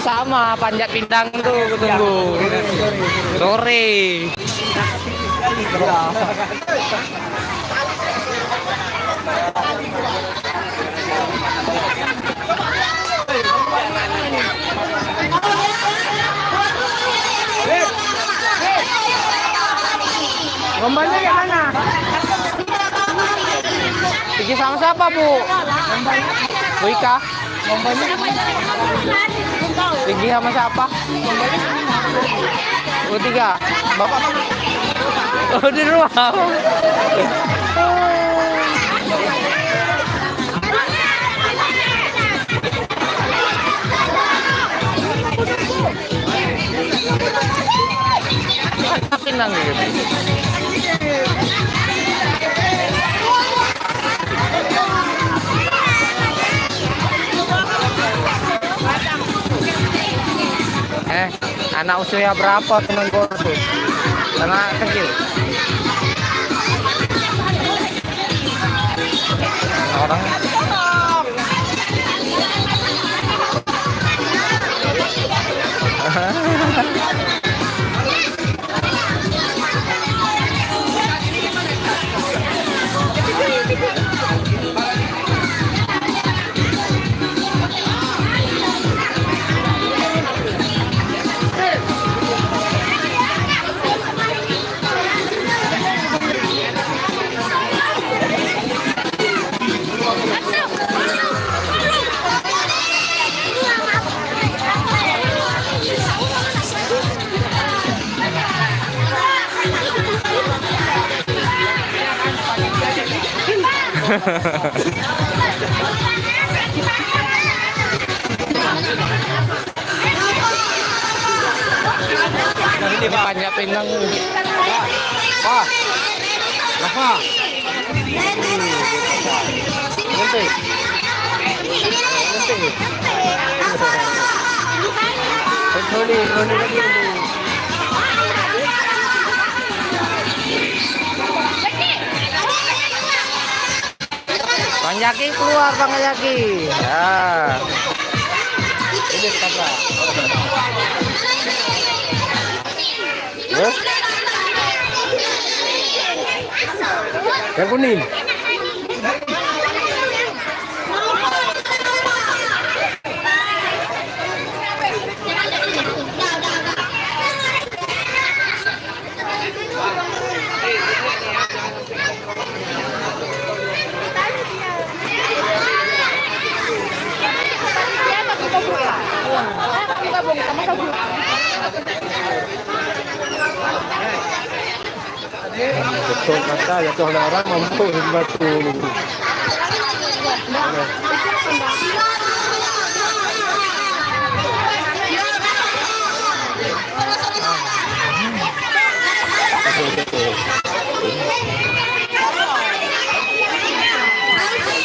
Sama panjat pindang tuh tunggu. Sore. Lombanya gimana? Pergi sama siapa, Bu? Bu Ika? Lombanya pergi sama siapa? Bu Tiga? Bapak mana? Oh, di rumah. Pinang gitu. Anak usia berapa teman gua tuh? Anak kecil. Orang ini panjat pinang. Wah. Apa? Nanti. Nanti. Bang Yaki keluar, Bang Yaki. Ya. Ini tabrak. Yang kuning. Betul kata ya, orang mampu batu.